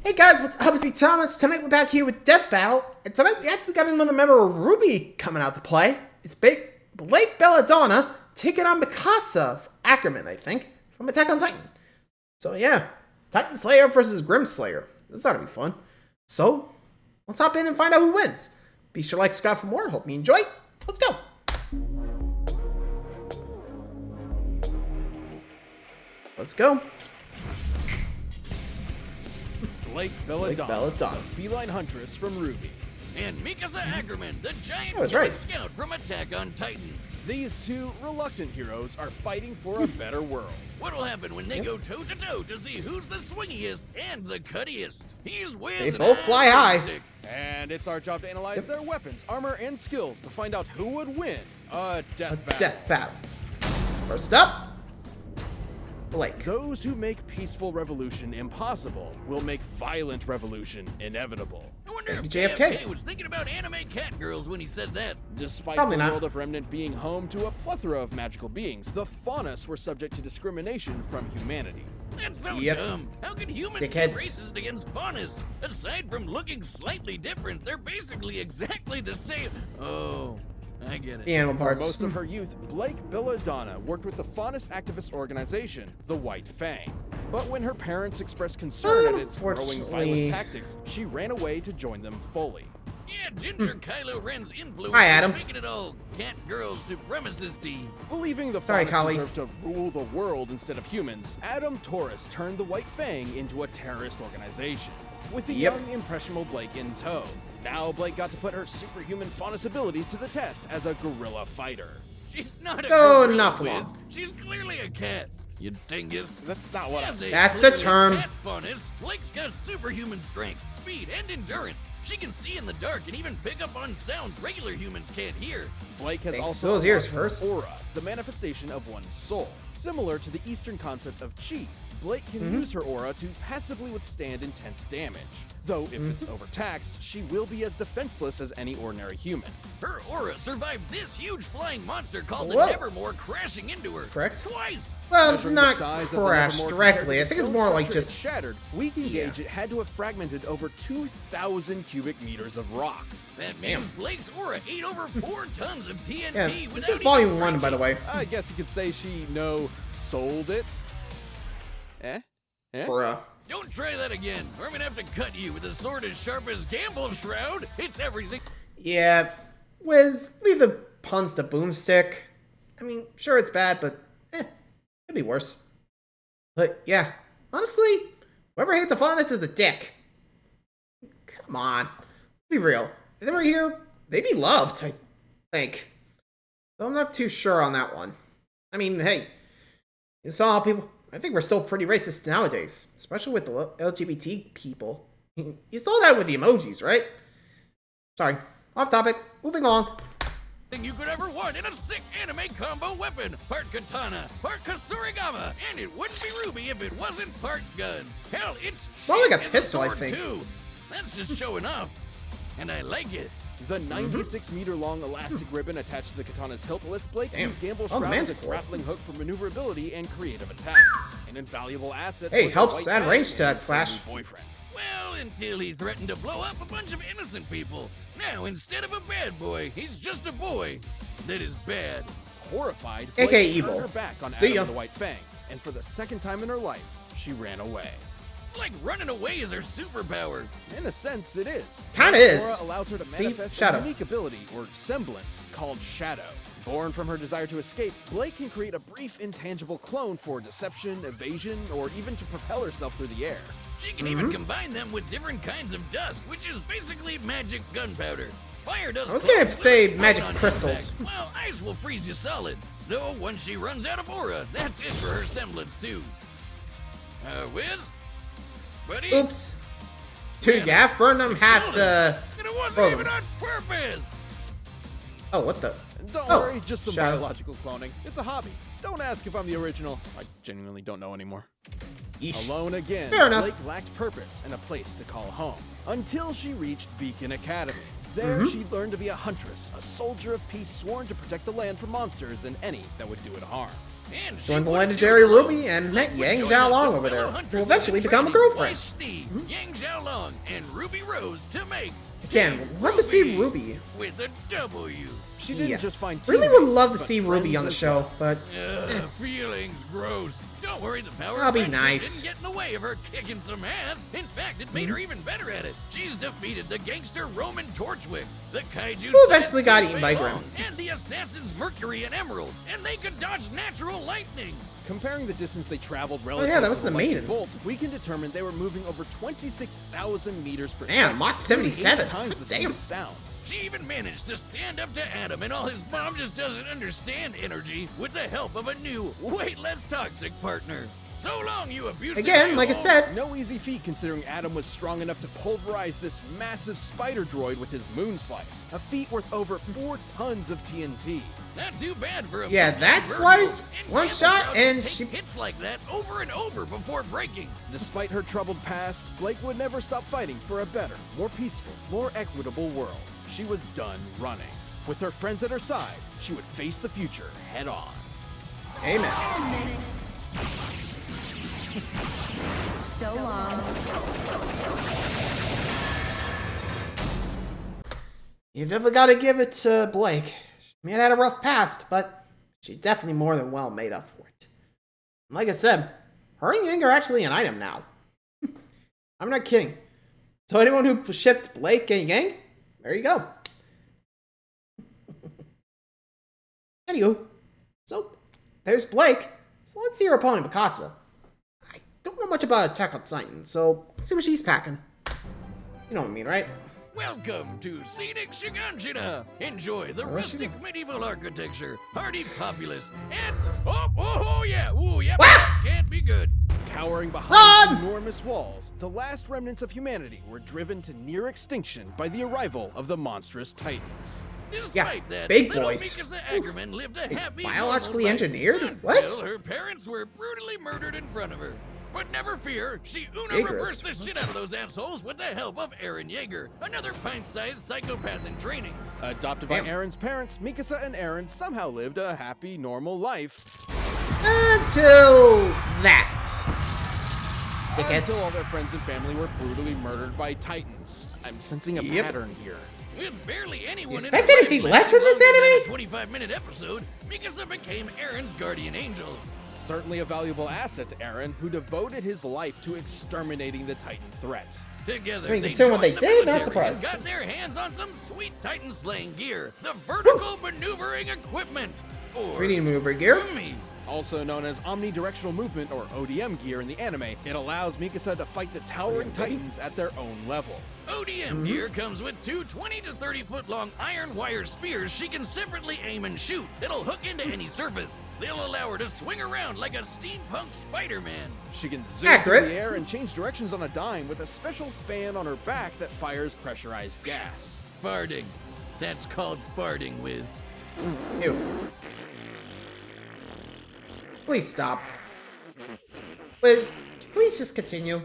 Hey guys, what's up? It's me, Thomas. Tonight we're back here with Death Battle, and tonight we actually got another member of Ruby coming out to play. It's Blake Belladonna taking on Mikasa Ackerman, I think, from Attack on Titan. So yeah, Titan Slayer versus Grim Slayer. This ought to be fun. So, let's hop in and find out who wins. Be sure to like, subscribe for more. Hope you enjoy. Let's go. Let's go. Blake Belladonna, the feline huntress from Ruby. And Mikasa Ackerman, the giant scout from Attack on Titan. These two reluctant heroes are fighting for a better world. What'll happen when they go toe-to-toe to see who's the swingiest and the cuttiest? He's They both fly high. And it's our job to analyze their weapons, armor, and skills to find out who would win a death battle. First up, Blake. Those who make peaceful revolution impossible will make violent revolution inevitable. I wonder if JFK was thinking about anime cat girls when he said that. Despite Probably the not. world of Remnant being home to a plethora of magical beings, the Faunus were subject to discrimination from humanity. That's so Yep. dumb. How can humans Dickheads. be racist against Faunus? Aside from looking slightly different, they're basically exactly the same. Oh, I get it. The animal For parts. most of her youth, Blake Belladonna worked with the Faunus activist organization, the White Fang. But when her parents expressed concern at its growing violent tactics, she ran away to join them fully. Yeah, Ginger Kylo Ren's influence Hi, Adam. is making it all cat girl supremacist-y. Believing the Sorry, Faunus Collie. deserved to rule the world instead of humans, Adam Taurus turned the White Fang into a terrorist organization, with the young, impressionable Blake in tow. Now Blake got to put her superhuman Faunus abilities to the test as a guerrilla fighter. She's not a No, gorilla, not for Wiz. long. She's clearly a cat. You dingus. That's not what I As a That's the clearly term. Cat Faunus, Blake's got superhuman strength, speed, and endurance. She can see in the dark and even pick up on sounds regular humans can't hear. Blake has Thanks also to those ears unlocked first. an aura, the manifestation of one's soul. Similar to the Eastern concept of chi, Blake can use her aura to passively withstand intense damage. Though if it's overtaxed, she will be as defenseless as any ordinary human. Her aura survived this huge flying monster called Whoa. the Nevermore crashing into her. Correct. Twice. Well, Measuring not the size of the crash Nevermore directly. I compared to think it's the more stone like structure just it shattered. We can gauge it had to have fragmented over 2,000 cubic meters of rock. That means Blake's aura ate over 4 tons of TNT Yeah, without this is even volume 1, by the breaking. way. I guess you could say she sold it. Eh? Bruh. Don't try that again, or I'm gonna have to cut you with a sword as sharp as Gamble's shroud. It's everything. Yeah, Wiz, leave the puns to Boomstick. I mean, sure it's bad, but it'd be worse. But yeah, honestly, whoever hates a Faunus is a dick. Come on, be real. If they were here, they'd be loved, I think. So I'm not too sure on that one. I mean, hey, you saw how people... I think we're still pretty racist nowadays, especially with the LGBT people. You saw that with the emojis, right? Sorry, off topic. Moving on. Thing you could ever want in a sick anime combo weapon. Part katana, part kasurigama, and it wouldn't be Ruby if it wasn't part gun. Hell, it's More like a shit as pistol, I sword, think. Too. That's just showing off, and I like it. The 96-meter-long elastic ribbon attached to the katana's hilt lets Blake Damn. use Gamble's Oh, shroud man's as a cool. grappling hook for maneuverability and creative attacks. An invaluable asset. Hey, for the helps White add Fang range to that and his slash. new boyfriend. Well, until he threatened to blow up a bunch of innocent people. Now, instead of a bad boy, he's just a boy that is bad. Horrified, AKA Blake evil. turned her back on See Adam ya. and the White Fang, and for the second time in her life, she ran away. It's like running away is her superpower. In a sense, it is. Kinda Blake's is. aura allows her to See, manifest Shadow. a unique ability, or semblance, called Shadow. Born from her desire to escape, Blake can create a brief, intangible clone for deception, evasion, or even to propel herself through the air. She can even combine them with different kinds of dust, which is basically magic gunpowder. Fire does. I was gonna close say with its magic on crystals. impact, while ice will freeze you solid. Though once she runs out of aura, that's it for her semblance too. Wiz? Buddy? Oops. Dude, you have Burnham have to... And it wasn't frozen. even on purpose! Oh, what the... And don't Oh, worry, just some Shadow. biological cloning. It's a hobby. Don't ask if I'm the original. I genuinely don't know anymore. Yeesh. Alone again, Fair enough. Blake lacked purpose and a place to call home. Until she reached Beacon Academy. There, she learned to be a huntress, a soldier of peace sworn to protect the land from monsters and any that would do it harm. And she Joined the wouldn't legendary do it alone. Ruby and met Blake would Yang join Xiaolong up with over there, fellow who hunters eventually in become a training girlfriend. by Steve, Yang Xiaolong, and Ruby Rose to make Again, Team love to see Ruby. with a W. She didn't Yeah. just find Really would teammates, love to but see Ruby friends on the as show, well. but Feelings gross. Don't worry, the power I'll of be friendship nice. didn't get in the way of her kicking some ass. In fact, it made her even better at it. She's defeated the gangster Roman Torchwick, the kaiju Who eventually got Sun eaten by Wei Grim. Long, and the assassins Mercury and Emerald, and they could dodge natural lightning. Comparing the distance they traveled relative yeah, that was to the the lightning maiden. bolt, we can determine they were moving over 26,000 meters per Damn, second. Mach nearly 77. 8 times the speed Damn. of sound. She even managed to stand up to Adam and all his mom just doesn't understand energy with the help of a new, way less toxic partner. So long, you abusive again, like I a-hole. said, No easy feat considering Adam was strong enough to pulverize this massive spider droid with his moon slice, a feat worth over 4 tons of TNT. Not too bad for a Yeah, fucking that Virgo. slice, And one Campbell shot, Brown and take she- hits like that over and over before breaking. Despite her troubled past, Blake would never stop fighting for a better, more peaceful, more equitable world. She was done running. With her friends at her side, she would face the future head on. amen. So long. You definitely got to give it to Blake. She may have had a rough past, but she definitely more than well made up for it. Like I said, her and Yang are actually an item now. I'm not kidding. So anyone who shipped Blake and Yang, there you go. Anywho, so there's Blake. So let's see her opponent, Mikasa. I don't know much about Attack on Titan, so let's see what she's packing. You know what I mean, right? Welcome to scenic Shiganshina. Enjoy the rustic medieval architecture, hardy populace, and oh yeah, Ah! can't be good. Cowering behind Run! enormous walls, the last remnants of humanity were driven to near extinction by the arrival of the monstrous Titans. Despite that, big little boys. Mikasa Ackerman lived a happy, biologically normal life engineered? What? until her parents were brutally murdered in front of her. But never fear, she Dangerous. reversed the shit out of those assholes with the help of Eren Yeager, another pint-sized psychopath in training. Adopted by Damn. Aaron's parents, Mikasa and Eren somehow lived a happy, normal life. Until that. Dickheads. Until all their friends and family were brutally murdered by Titans. I'm sensing a Yep. pattern here. With barely anyone You in expect her life anything less lasting in this longer than anime? a 25-minute episode, Mikasa became Eren's guardian angel. Certainly a valuable asset to Eren, who devoted his life to exterminating the Titan threat. Together, I mean, they considering what joined they the did, not military surprised. and got their hands on some sweet Titan slaying gear, the vertical maneuvering equipment, or 3D maneuver gear. me. Also known as omnidirectional movement or ODM gear in the anime, it allows Mikasa to fight the towering Titans at their own level. ODM gear comes with two 20 to 30 foot long iron wire spears she can separately aim and shoot. It'll hook into any surface. They'll allow her to swing around like a steampunk Spider-Man. She can zoom Accurate. through the air and change directions on a dime with a special fan on her back that fires pressurized gas. Farting. That's called farting, Wiz. Ew. Please stop. Please just continue.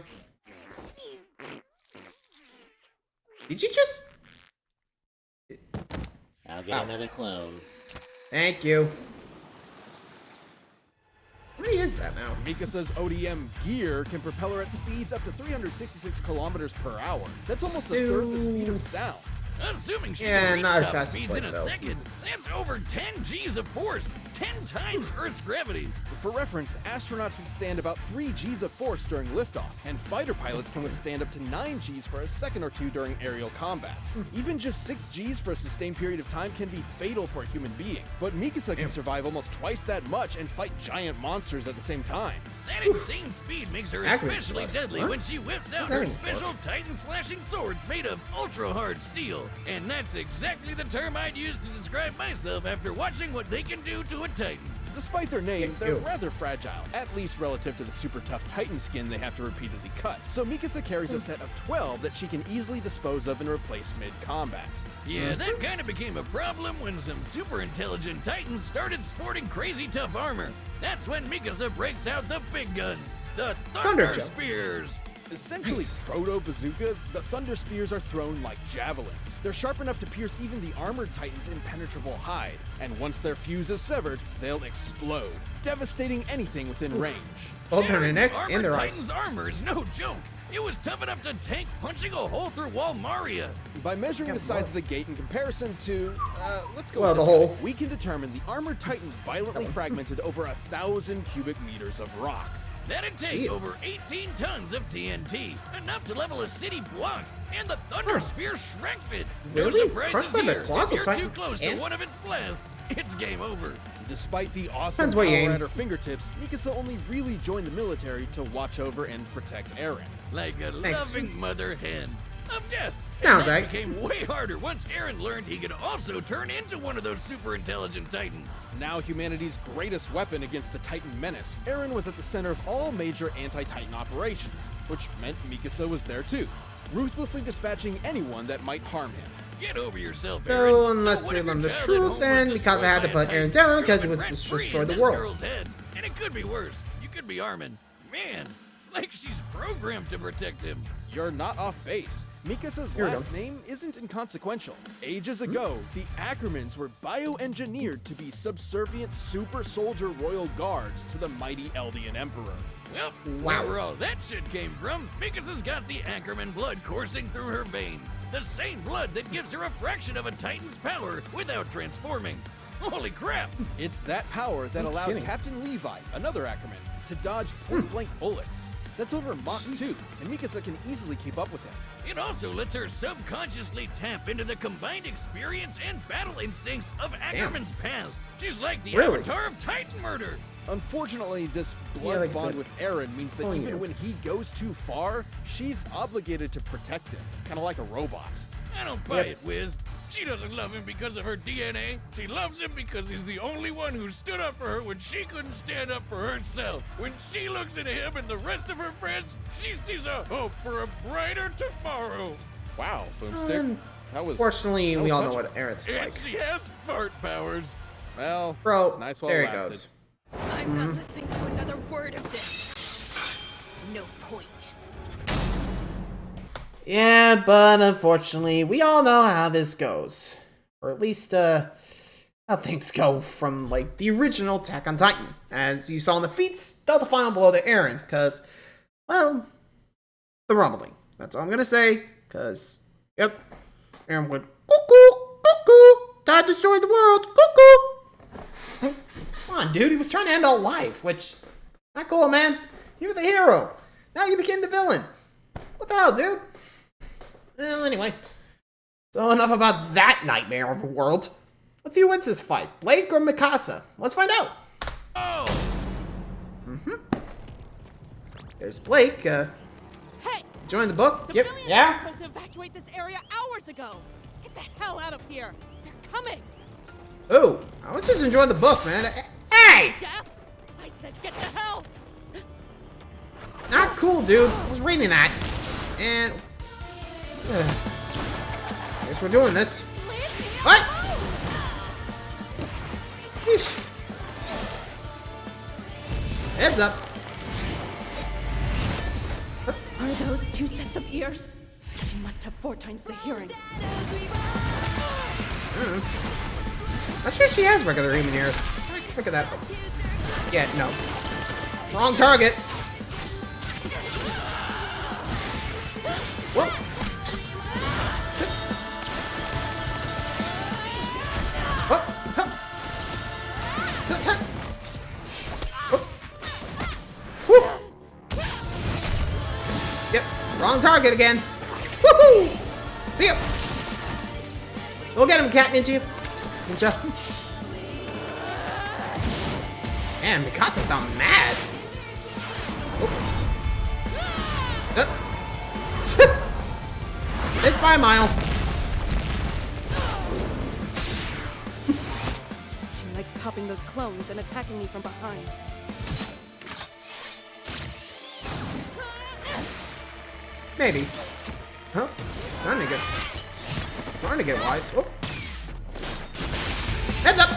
Did you just... I'll get another clone. Thank you. What is that now? Mikasa's ODM gear can propel her at speeds up to 366 kilometers per hour. That's almost a third of the speed of sound. Assuming she Yeah, can reach not as top fast as speeds Blake, in a though. second, that's over 10 G's of force, 10 times Earth's gravity. For reference, astronauts withstand about 3 G's of force during liftoff, and fighter pilots can withstand up to 9 G's for a second or two during aerial combat. Even just 6 G's for a sustained period of time can be fatal for a human being, but Mikasa can survive almost twice that much and fight giant monsters at the same time. That insane speed makes her Accurate especially spot. deadly Huh? when she whips out that her even special Titan slashing swords made of ultra hard steel. And that's exactly the term I'd use to describe myself after watching what they can do to a Titan. Despite their name, they're Ew. rather fragile, at least relative to the super tough Titan skin they have to repeatedly cut. So Mikasa carries a set of 12 that she can easily dispose of and replace mid-combat. Yeah, that kind of became a problem when some super intelligent Titans started sporting crazy tough armor. That's when Mikasa breaks out the big guns, the Thunder Thunderjump. Spears. Essentially proto-bazookas, the Thunder Spears are thrown like javelins. They're sharp enough to pierce even the armored Titan's impenetrable hide, and once their fuse is severed, they'll explode, devastating anything within range. Both on their neck Armored and their eyes. Titan's armor is no joke. It was tough enough to tank punching a hole through Walmaria. By measuring the size of the gate in comparison to, let's go Well, with the this hole. guy, we can determine the armored Titan violently fragmented over 1,000 cubic meters of rock. That'd take Shit. over 18 tons of TNT, enough to level a city block, and the Thunder Spear shrecked it. No Really? surprises Crushed by the here. claws If you're of Titan too close to and- one of its blasts, it's game over. Despite the awesome Depends where you power aim. at her fingertips, Mikasa only really joined the military to watch over and protect Eren. Like a Thanks. loving mother hen of death. Sounds And that right. became way harder once Eren learned he could also turn into one of those super intelligent Titans. Now humanity's greatest weapon against the Titan menace, Eren was at the center of all major anti-Titan operations, which meant Mikasa was there too, ruthlessly dispatching anyone that might harm him. Get over yourself, Eren. So, unless what they if learn your the childhood truth, home then was Mikasa had to destroyed put by a Eren Titan, down you're because he living was rent-free destroyed in the this world. girl's head. And it could be worse. You could be Armin. Man, it's like she's programmed to protect him. You're not off base. Mikasa's Here we last go. name isn't inconsequential. Ages ago, the Ackermans were bioengineered to be subservient super soldier royal guards to the mighty Eldian Emperor. Well, Wow. where all that shit came from, Mikasa's got the Ackerman blood coursing through her veins. The same blood that gives her a fraction of a Titan's power without transforming. Holy crap! It's that power that allowed kidding. Captain Levi, another Ackerman, to dodge point-blank bullets. That's over Mach 2, and Mikasa can easily keep up with him. It also lets her subconsciously tap into the combined experience and battle instincts of Ackerman's past. She's like the Really? avatar of Titan murder. Unfortunately, this blood like I bond said, with Eren means that pulling even you. when he goes too far, she's obligated to protect him, kind of like a robot. I don't buy it, Wiz. She doesn't love him because of her DNA. She loves him because he's the only one who stood up for her when she couldn't stand up for herself. When she looks at him and the rest of her friends, she sees a hope for a brighter tomorrow. Wow, Boomstick. That was Fortunately, that we was all know touching. what Eren's And like. she has fart powers. Well, Bro, it's nice while there it he lasted. goes. I'm not listening to another word of this. No point. Yeah, but unfortunately, we all know how this goes. Or at least, how things go from, like, the original Attack on Titan. As you saw in the feats, dealt the final blow to Eren, because, well, the rumbling. That's all I'm gonna say, because, yep, Eren went, cuckoo, cuckoo, time to destroy the world, cuckoo. Come on, dude, he was trying to end all life, which, not cool, man. You were the hero. Now you became the villain. What the hell, dude? Well, anyway. So enough about that nightmare of a world. Let's see who wins this fight, Blake or Mikasa. Let's find out. Oh! There's Blake. Hey! Join the book. Yep. Civilians Yeah. were supposed to evacuate this area hours ago. Get the hell out of here. They're coming. Oh, I was just enjoying the book, man. Hey! Jeff, I said get the hell. Not cool, dude. I was reading that. And... guess we're doing this. Leave me What? alone. Yeesh. Heads up. Are those two sets of ears? She must have 4 times the hearing. I'm sure she has regular human ears. I can figure that out. Yeah, no. Wrong target. Whoa. Hup, hup. Hup, hup. Whew. Yep, wrong target again. Woohoo! See ya. Go get him, Cat Ninja. Ninja. Man, Mikasa sound mad. It's by a mile. She likes popping those clones and attacking me from behind. Maybe. Huh? Starting to get wise. Oh. Heads up!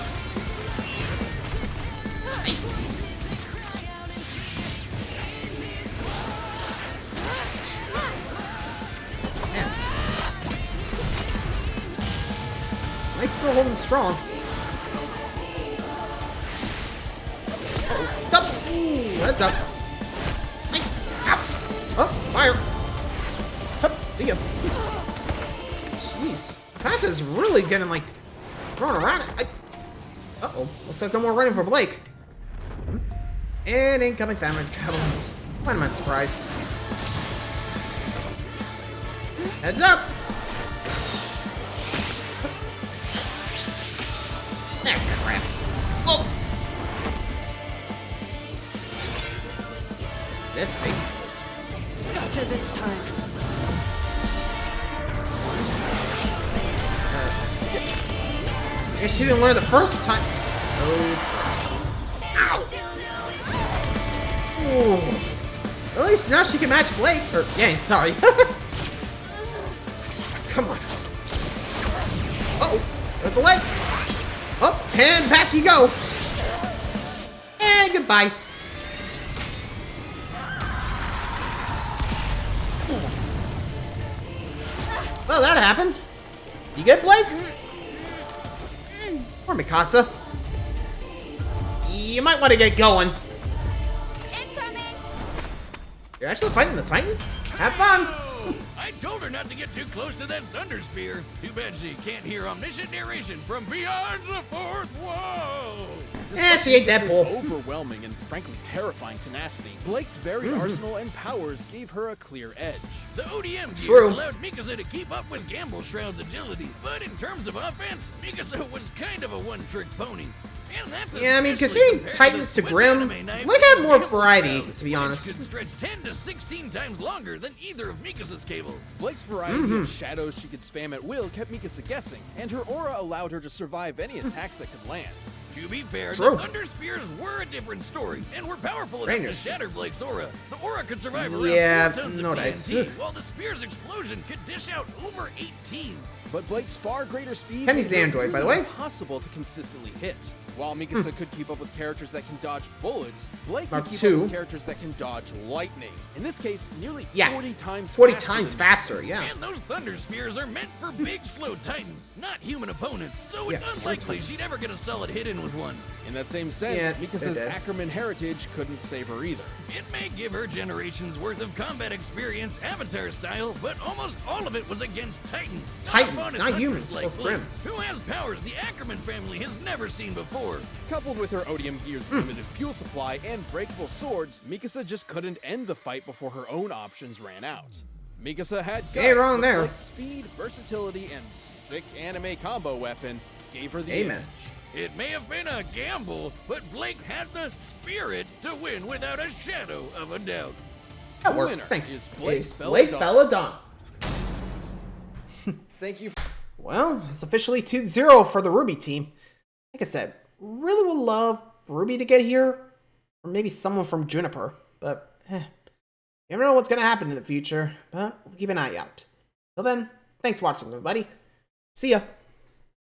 Blake's still holding strong. Double! Ooh, heads up. Hey, ow. Oh, fire. Hup, see ya. Jeez. Mikasa's really getting, like, thrown around. Uh-oh. Looks like no more running for Blake. And incoming famine javelins. Why am I surprised? Heads up! Ah, crap. Oh! Dead face. Gotcha this time. I guess she didn't learn the first time. Oh. Ow! Ooh. At least now she can match Blake. Or, yeah, sorry. Come on. Uh-oh. There's a leg. Oh, and back you go. And goodbye. Well, that happened. You get Blake? Or Mikasa? You might want to get going. You're actually fighting the Titan? Have fun! I told her not to get too close to that thunder spear. Too bad she can't hear omniscient narration from beyond the fourth wall. She ain't Deadpool. Overwhelming and frankly terrifying tenacity, Blake's very arsenal and powers gave her a clear edge. The ODM gear True. allowed Mikasa to keep up with Gamble Shroud's agility, but in terms of offense, Mikasa was kind of a one-trick pony. And that's Yeah, I mean, especially considering compared Titans the to Swiss Grimm, anime knife Blake had more Gamble variety, Shroud, to be which honest. could stretch 10 to 16 times longer than either of Mikasa's cable. Blake's variety of shadows she could spam at will kept Mikasa guessing, and her aura allowed her to survive any attacks that could land. To be fair, True. the Thunder Spears were a different story, and were powerful enough Rangers. to shatter Blake's aura. The aura could survive around Yeah, 4 tons no of dice. TNT, while the Spear's explosion could dish out over 18. But Blake's far greater speed Penny's made the it android, by the way. impossible to consistently hit. While Mikasa could keep up with characters that can dodge bullets, Blake Mark could keep II. up with characters that can dodge lightning. In this case, nearly Yeah, 40 times 40 faster times than faster, yeah. And those Thunder Spears are meant for big, slow Titans, not human opponents, so it's Yeah, unlikely she'd ever get a solid hit in with one. In that same sense, Yeah, Mikasa's they're dead. Ackerman heritage couldn't save her either. It may give her generations worth of combat experience, Avatar style, but almost all of it was against Titans. Titans, opponents not hunters humans, like or Blake, Grimm. who has powers the Ackerman family has never seen before. Coupled with her Odium Gear's limited fuel supply and breakable swords, Mikasa just couldn't end the fight before her own options ran out. Mikasa had guts, Ain't wrong but there. Blake's speed, versatility, and sick anime combo weapon gave her the Amen. edge. It may have been a gamble, but Blake had the spirit to win without a shadow of a doubt. That The works, winner thanks. is Blake Is Blake Belladonna. Belladonna. Thank you. Well, it's officially 2-0 for the Ruby team. Like I said, really would love Ruby to get here, or maybe someone from Juniper, but you never know what's going to happen in the future, but we'll keep an eye out. Till then, thanks for watching, everybody. See ya.